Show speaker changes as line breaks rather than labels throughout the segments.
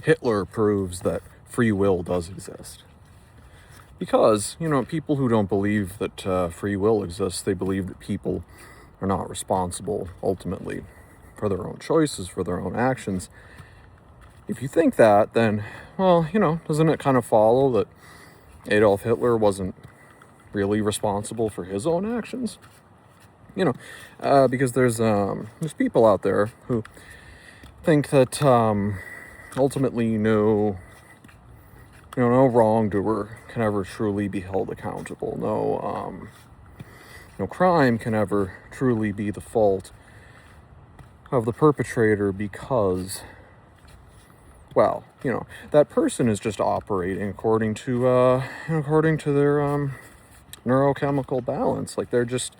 Hitler proves that free will does exist. Because, people who don't believe that free will exists, they believe that people are not responsible, ultimately, for their own choices, for their own actions. If you think that, then, well, doesn't it kind of follow that Adolf Hitler wasn't really responsible for his own actions? Because there's people out there who think that ultimately no wrongdoer can ever truly be held accountable. No crime can ever truly be the fault of the perpetrator because, well, that person is just operating according to their neurochemical balance. Like they're just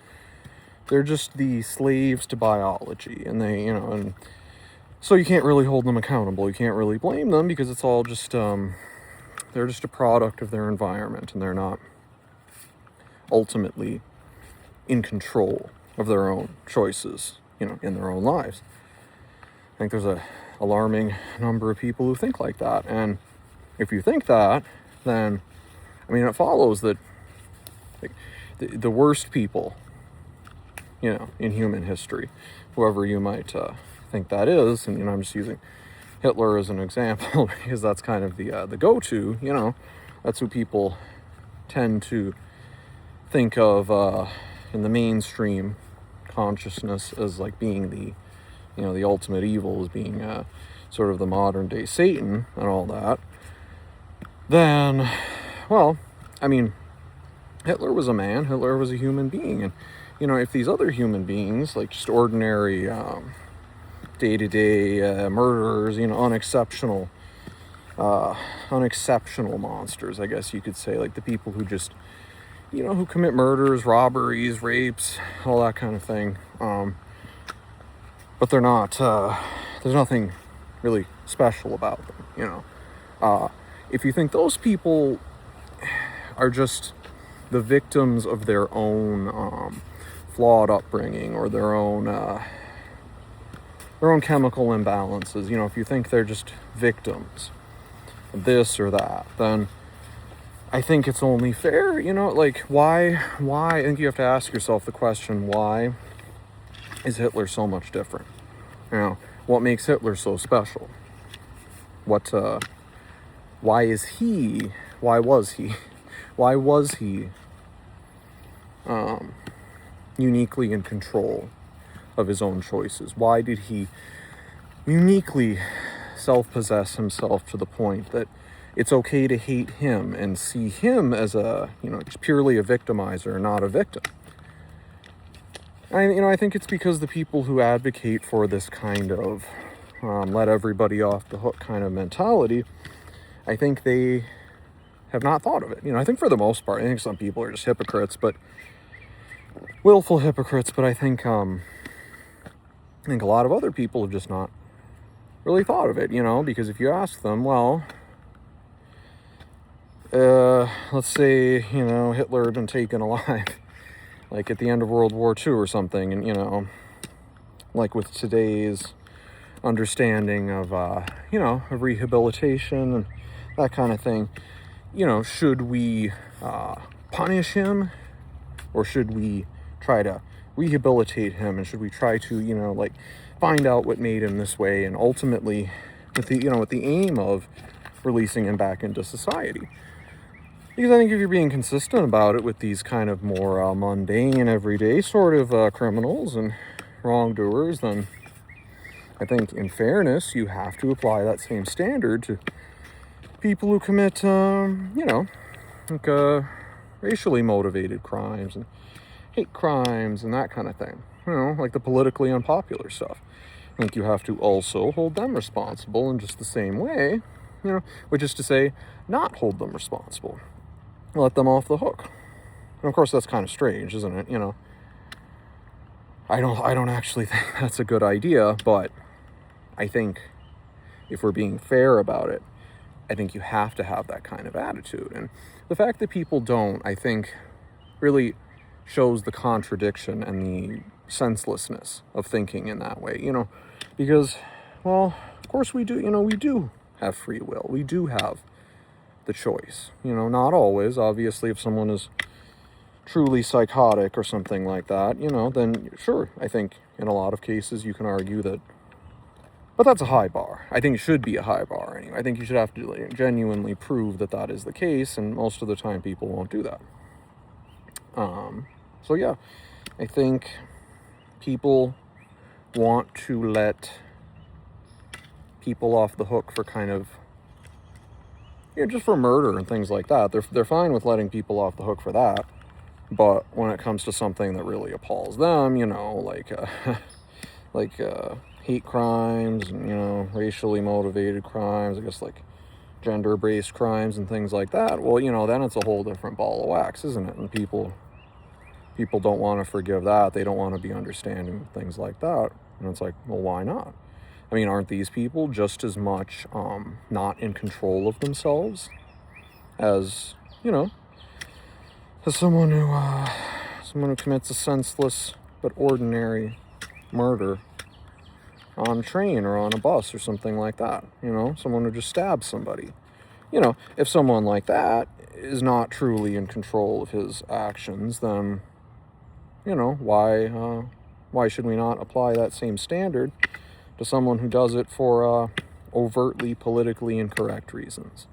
the slaves to biology, and and so you can't really hold them accountable. You can't really blame them because it's all just they're just a product of their environment, and they're not ultimately in control of their own choices, in their own lives. I think there's a alarming number of people who think like that, and if you think that, then it follows that the worst people, in human history, whoever you might think that is, and I'm just using Hitler as an example because that's kind of the go-to. That's who people tend to think of in the mainstream consciousness as like being the ultimate evil, as being sort of the modern day Satan and all that. Then, well, Hitler was a man. Hitler was a human being, and if these other human beings, like just ordinary day-to-day murderers, unexceptional monsters, I guess you could say, like the people who just who commit murders, robberies, rapes, all that kind of thing, but they're not there's nothing really special about them. If you think those people are just the victims of their own flawed upbringing or their own chemical imbalances, if you think they're just victims of this or that, then I think it's only fair, like why I think you have to ask yourself the question, why is Hitler so much different? What makes Hitler so special? Why was he uniquely in control of his own choices? Why did he uniquely self-possess himself to the point that it's okay to hate him and see him as just purely a victimizer, not a victim? I think it's because the people who advocate for this kind of let everybody off the hook kind of mentality, I think they have not thought of it. I think for the most part, I think some people are just hypocrites, but willful hypocrites. But I think a lot of other people have just not really thought of it. Because if you ask them, well, let's say Hitler had been taken alive, like at the end of World War II or something, and like with today's understanding of of rehabilitation and that kind of thing, should we punish him, or should we try to rehabilitate him, and should we try to find out what made him this way, and ultimately with the aim of releasing him back into society? Because I think if you're being consistent about it with these kind of more mundane, everyday sort of criminals and wrongdoers, then I think in fairness you have to apply that same standard to people who commit racially motivated crimes and hate crimes and that kind of thing, like the politically unpopular stuff. I think you have to also hold them responsible in just the same way, which is to say, not hold them responsible, let them off the hook. And of course that's kind of strange, isn't it? I don't actually think that's a good idea, but I think if we're being fair about it, I think you have to have that kind of attitude. And the fact that people don't, I think, really shows the contradiction and the senselessness of thinking in that way, because, well, of course we do, we do have free will. We do have the choice. You know, not always. Obviously, if someone is truly psychotic or something like that, you know, then sure, I think in a lot of cases you can argue that, but that's a high bar. I think it should be a high bar anyway. I think you should have to like, genuinely prove that that is the case, and most of the time people won't do that. So yeah, I think people want to let people off the hook for kind of, you know, just for murder and things like that. They're fine with letting people off the hook for that, but when it comes to something that really appalls them, you know, like hate crimes and, you know, racially motivated crimes, I guess like gender-based crimes and things like that, well, you know, then it's a whole different ball of wax, isn't it? And people don't want to forgive that. They don't want to be understanding of things like that. And it's like, well, why not? I mean, aren't these people just as much not in control of themselves as, you know, as someone who commits a senseless but ordinary murder on a train or on a bus or something like that? You know, someone who just stabs somebody. You know, if someone like that is not truly in control of his actions, then, you know, why should we not apply that same standard to someone who does it for overtly politically incorrect reasons?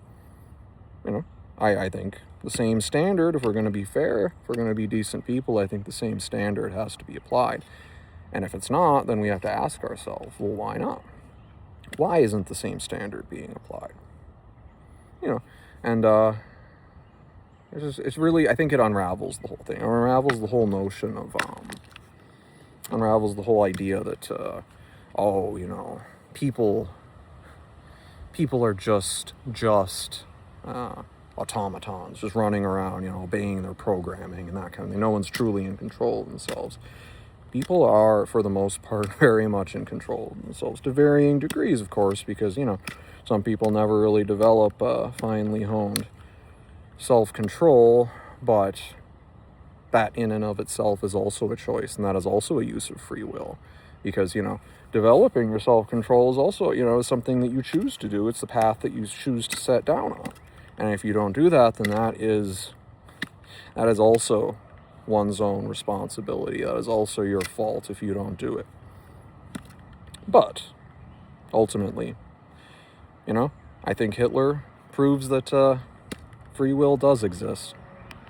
You know, I think the same standard, if we're going to be fair, if we're going to be decent people, I think the same standard has to be applied. And if it's not, then we have to ask ourselves, well, why not? Why isn't the same standard being applied? You know, and it's really, I think it unravels the whole thing. It unravels the whole notion of, unravels the whole idea that, oh, you know, people are just automatons, just running around, you know, obeying their programming and that kind of thing. No one's truly in control of themselves. People are, for the most part, very much in control of themselves, to varying degrees, of course, because, you know, some people never really develop finely honed self-control, but that in and of itself is also a choice, and that is also a use of free will, because, you know, developing your self-control is also, you know, something that you choose to do. It's the path that you choose to set down on, and if you don't do that, then that is also one's own responsibility. That is also your fault if you don't do it. But ultimately, you know, I think Hitler proves that free will does exist.